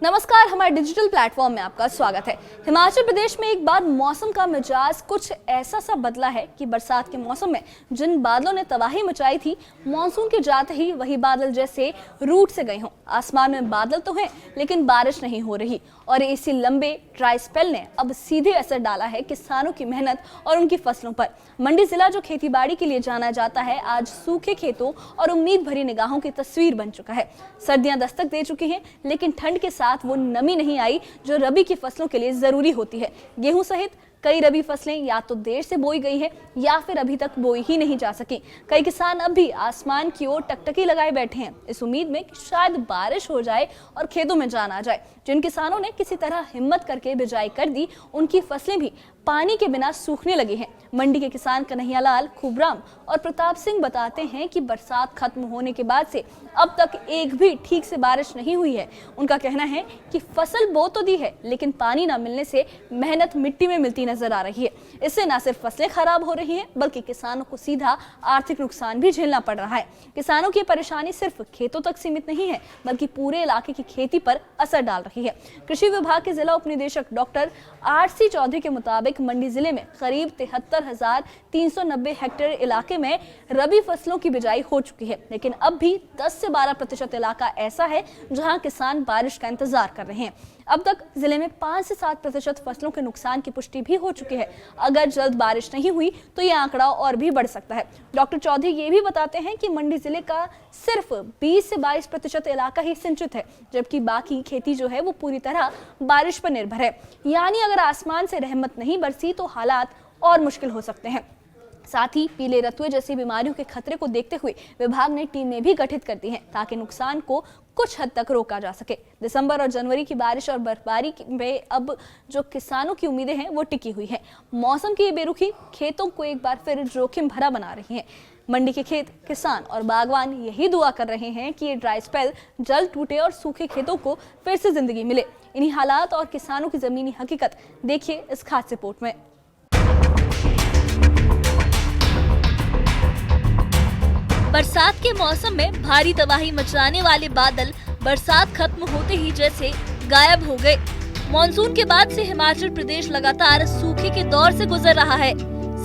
नमस्कार, हमारे digital platform में आपका स्वागत है। हिमाचल प्रदेश में एक बार मौसम का मिजाज कुछ ऐसा सा बदला है कि बरसात के मौसम में जिन बादलों ने तबाही मचाई थी, मानसून के जाते ही वही बादल जैसे रूट से गए हों। आसमान में बादल तो हैं, लेकिन बारिश नहीं हो रही और इसी लंबे ड्राई स्पेल ने अब सीधे असर डाला है किसानों की मेहनत और उनकी फसलों पर। मंडी जिला, जो खेतीबाड़ी के लिए जाना जाता है, आज सूखे खेतों और उम्मीद भरी निगाहों की तस्वीर बन चुका है। सर्दियां दस्तक दे चुकी हैं, लेकिन ठंड के साथ वो नमी नहीं आई जो रबी की फसलों के लिए जरूरी होती है। गेहूं सहित कई रबी फसलें या तो देर से बोई गई है या फिर अभी तक बोई ही नहीं जा सकी। कई किसान अब भी आसमान की ओर टकटकी लगाए बैठे हैं, इस उम्मीद में कि शायद बारिश हो जाए और खेतों में जान आ जाए। जिन किसानों ने किसी तरह हिम्मत करके बिजाई कर दी, उनकी फसलें भी पानी के बिना सूखने लगी हैं। मंडी के किसान कन्हैया लाल, खूबराम और प्रताप सिंह बताते हैं कि बरसात खत्म होने के बाद से अब तक एक भी ठीक से बारिश नहीं हुई है। उनका कहना है कि फसल बो तो दी है, लेकिन पानी न मिलने से मेहनत मिट्टी में मिलती नजर आ रही है। इससे न सिर्फ फसलें खराब हो रही हैं, बल्कि किसानों को सीधा आर्थिक नुकसान भी झेलना पड़ रहा है। किसानों की परेशानी सिर्फ खेतों तक सीमित नहीं है, बल्कि पूरे इलाके की खेती पर असर डाल रही है। कृषि विभाग के जिला उप निदेशक डॉक्टर RC चौधरी के मुताबिक मंडी जिले में करीब 73,390 हेक्टेयर इलाके में रबी फसलों की बिजाई हो चुकी है, लेकिन अब भी 10 से 12% इलाका ऐसा है जहां किसान बारिश का इंतजार कर रहे हैं। अब तक जिले में 5 से 7% फसलों के नुकसान की पुष्टि भी हो चुकी है। अगर जल्द बारिश नहीं हुई तो यह आंकड़ा और भी बढ़ सकता है। डॉक्टर चौधरी ये भी बताते हैं कि मंडी जिले का सिर्फ 20 से 22% इलाका ही सिंचित है, जबकि बाकी खेती जो है वो पूरी तरह बारिश पर निर्भर है। यानी अगर आसमान से रहमत नहीं बरसी तो हालात और मुश्किल हो सकते हैं। साथ ही पीले रतुए जैसी बीमारियों के खतरे को देखते हुए विभाग ने टीमें भी गठित कर दी हैं, ताकि नुकसान को कुछ हद तक रोका जा सके। दिसंबर और जनवरी की बारिश और बर्फबारी में अब जो किसानों की उम्मीदें हैं वो टिकी हुई है। मौसम की ये बेरुखी खेतों को एक बार फिर जोखिम भरा बना रही है। मंडी के खेत, किसान और बागवान यही दुआ कर रहे हैं कि ये ड्राई स्पेल जल्द टूटे और सूखे खेतों को फिर से जिंदगी मिले। इन्हीं हालात और किसानों की जमीनी हकीकत देखिए इस खास रिपोर्ट में। बरसात के मौसम में भारी तबाही मचाने वाले बादल बरसात खत्म होते ही जैसे गायब हो गए। मॉनसून के बाद से हिमाचल प्रदेश लगातार सूखे के दौर से गुजर रहा है।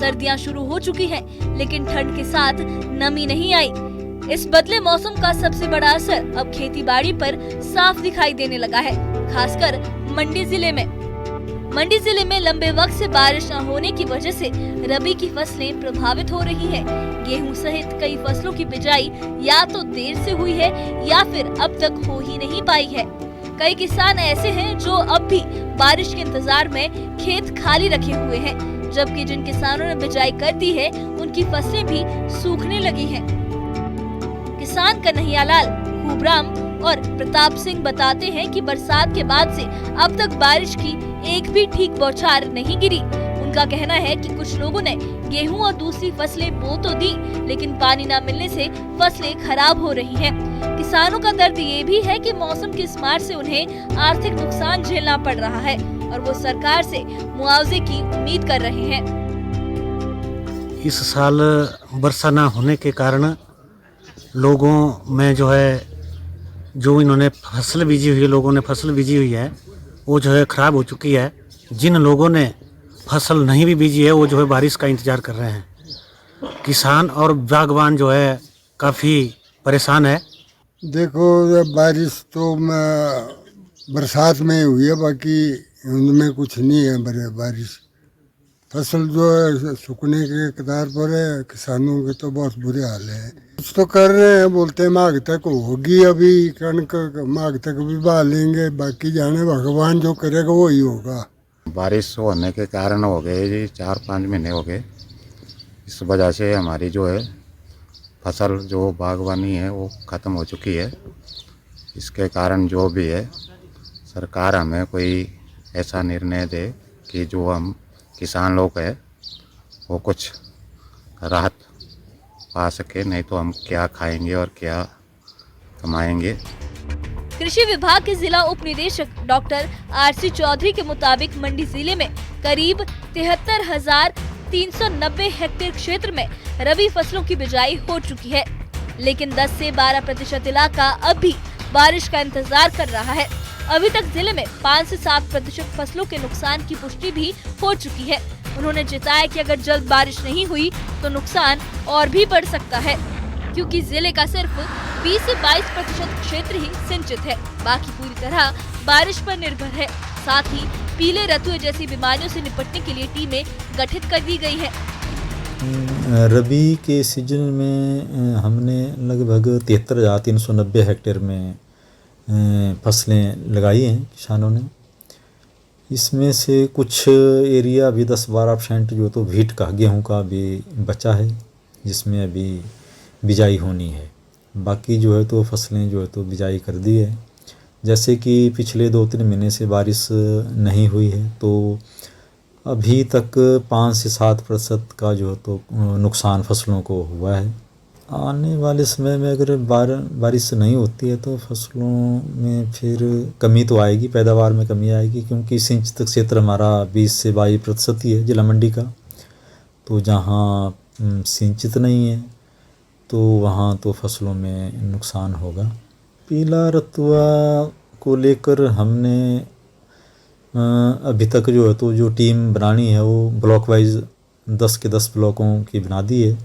सर्दियां शुरू हो चुकी हैं, लेकिन ठंड के साथ नमी नहीं आई। इस बदले मौसम का सबसे बड़ा असर अब खेतीबाड़ी पर साफ दिखाई देने लगा है, खासकर मंडी जिले में। मंडी जिले में लंबे वक्त से बारिश न होने की वजह से रबी की फसलें प्रभावित हो रही हैं। गेहूं सहित कई फसलों की बिजाई या तो देर से हुई है या फिर अब तक हो ही नहीं पाई है। कई किसान ऐसे हैं जो अब भी बारिश के इंतजार में खेत खाली रखे हुए हैं, जबकि जिन किसानों ने बिजाई कर दी है उनकी फसलें भी सूखने लगी हैं। किसान कन्हैया लाल, खूबराम और प्रताप सिंह बताते हैं कि बरसात के बाद से अब तक बारिश की एक भी ठीक बौछार नहीं गिरी। उनका कहना है कि कुछ लोगों ने गेहूं और दूसरी फसलें बो तो दी, लेकिन पानी न मिलने से फसलें खराब हो रही हैं। किसानों का दर्द ये भी है कि मौसम की इस मार से उन्हें आर्थिक नुकसान झेलना पड़ रहा है और वो सरकार से मुआवजे की उम्मीद कर रहे हैं। इस साल वर्षा न होने के कारण लोगों में जो इन्होंने फसल बीजी हुई है, लोगों ने फसल बीजी हुई है वो खराब हो चुकी है। जिन लोगों ने फसल नहीं भी बीजी है वो बारिश का इंतजार कर रहे हैं। किसान और बागवान काफ़ी परेशान है। देखो, बारिश तो बरसात में हुई है, बाकी उनमें कुछ नहीं है। बारिश फसल सूखने के कतार पर है। किसानों के तो बहुत बुरे हाल है। कुछ तो कर रहे हैं, बोलते हैं माघ तक होगी, अभी कणक माघ तक भी बहा लेंगे, बाकी जाने भगवान जो करेगा वो ही होगा। बारिश होने के कारण हो गए जी 4-5 महीने हो गए। इस वजह से हमारी फसल बागवानी है वो ख़त्म हो चुकी है। इसके कारण जो भी है सरकार हमें कोई ऐसा निर्णय दे कि जो हम किसान लोग हैं वो कुछ राहत पा सके, नहीं तो हम क्या खाएंगे और क्या कमाएंगे। कृषि विभाग के जिला उप निदेशक डॉक्टर RC चौधरी के मुताबिक मंडी जिले में करीब 73,390 हेक्टेयर क्षेत्र में रबी फसलों की बिजाई हो चुकी है, लेकिन 10 से 12% इलाका अब भी बारिश का इंतजार कर रहा है। अभी तक जिले में 5 से 7% फसलों के नुकसान की पुष्टि भी हो चुकी है। उन्होंने जताया कि अगर जल्द बारिश नहीं हुई तो नुकसान और भी बढ़ सकता है, क्योंकि जिले का सिर्फ 20 से 22% क्षेत्र ही सिंचित है, बाकी पूरी तरह बारिश पर निर्भर है। साथ ही पीले रतुए जैसी बीमारियों से निपटने के लिए टीमें गठित कर दी गई है। रबी के सीजन में हमने लगभग 73,390 हेक्टेयर में फसलें लगाई हैं किसानों ने। इसमें से कुछ एरिया अभी 10-12% जो तो व्हीट का, गेहूं का भी बचा है, जिसमें अभी बिजाई होनी है। बाकी जो है तो फसलें जो है तो बिजाई कर दी है। जैसे कि पिछले 2-3 महीने से बारिश नहीं हुई है, तो अभी तक 5 से 7% का जो है तो नुकसान फसलों को हुआ है। आने वाले समय में अगर बारिश नहीं होती है तो फसलों में फिर कमी तो आएगी, पैदावार में कमी आएगी, क्योंकि सिंचित क्षेत्र हमारा 20 से 22% ही है जिला मंडी का। तो जहाँ सिंचित नहीं है तो वहाँ तो फसलों में नुकसान होगा। पीला रतुआ को लेकर हमने अभी तक जो है तो जो टीम बनानी है वो ब्लॉक वाइज 10 के 10 ब्लॉकों की बना दी है।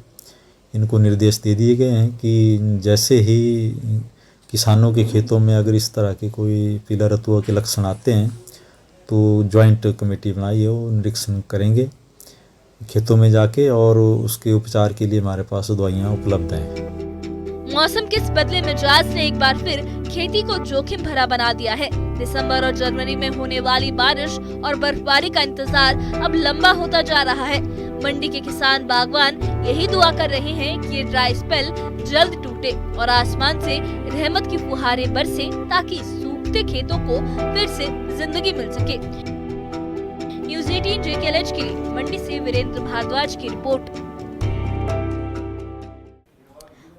इनको निर्देश दे दिए गए हैं कि जैसे ही किसानों के खेतों में अगर इस तरह के कोई पीला रतुआ के लक्षण आते हैं तो जॉइंट कमेटी बनाई है, वो निरीक्षण करेंगे खेतों में जाके, और उसके उपचार के लिए हमारे पास दवाइयाँ उपलब्ध हैं। मौसम के इस बदले मिजाज ने एक बार फिर खेती को जोखिम भरा बना दिया है। दिसंबर और जनवरी में होने वाली बारिश और बर्फबारी का इंतजार अब लंबा होता जा रहा है। मंडी के किसान बागवान यही दुआ कर रहे हैं कि ये ड्राई स्पेल जल्द टूटे और आसमान से रहमत की फुहारें बरसे, ताकि सूखते खेतों को फिर से जिंदगी मिल सके। न्यूज़ 18 JKLH के लिए मंडी से वीरेंद्र भारद्वाज की रिपोर्ट।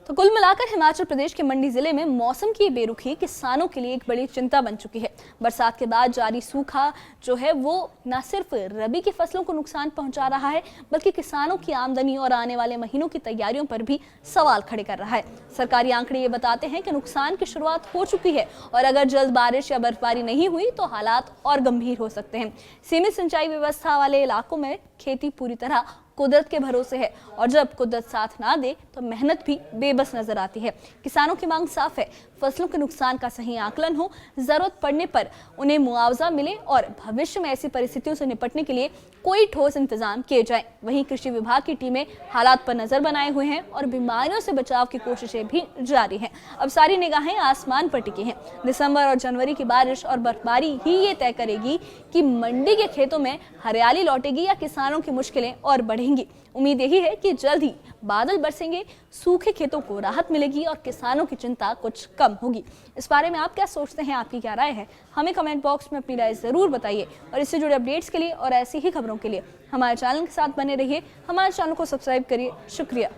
तो कुल मिलाकर हिमाचल प्रदेश के मंडी जिले में मौसम की बेरुखी किसानों के लिए एक बड़ी चिंता बन चुकी है। बरसात के बाद जारी सूखा जो है वो न सिर्फ रबी की फसलों को नुकसान पहुंचा रहा है, बल्कि किसानों की आमदनी और आने वाले महीनों की तैयारियों पर भी सवाल खड़े कर रहा है। सरकारी आंकड़े ये बताते हैं कि नुकसान की शुरुआत हो चुकी है और अगर जल्द बारिश या बर्फबारी नहीं हुई तो हालात और गंभीर हो सकते हैं। सीमित सिंचाई व्यवस्था वाले इलाकों में खेती पूरी तरह कुदरत के भरोसे है और जब कुदरत साथ ना दे तो मेहनत भी बेबस नजर आती है। किसानों की मांग साफ है, फसलों के नुकसान का सही आकलन हो, जरूरत पड़ने पर उन्हें मुआवजा मिले और भविष्य में ऐसी परिस्थितियों से निपटने के लिए कोई ठोस इंतजाम किए जाए। वहीं कृषि विभाग की टीमें हालात पर नजर बनाए हुए हैं और बीमारियों से बचाव की कोशिशें भी जारी हैं। अब सारी निगाहें आसमान पर टिकी हैं। दिसंबर और जनवरी की बारिश और बर्फबारी ही ये तय करेगी कि मंडी के खेतों में हरियाली लौटेगी या किसानों की मुश्किलें और बढ़ेंगी। उम्मीद यही है कि जल्द ही बादल बरसेंगे, सूखे खेतों को राहत मिलेगी और किसानों की चिंता कुछ कम होगी। इस बारे में आप क्या सोचते हैं, आपकी क्या राय है, हमें कमेंट बॉक्स में अपनी राय जरूर बताइए। और इससे जुड़े अपडेट्स के लिए और ऐसी ही खबरों के लिए हमारे चैनल के साथ बने रहिए। हमारे चैनल को सब्सक्राइब करिए। शुक्रिया।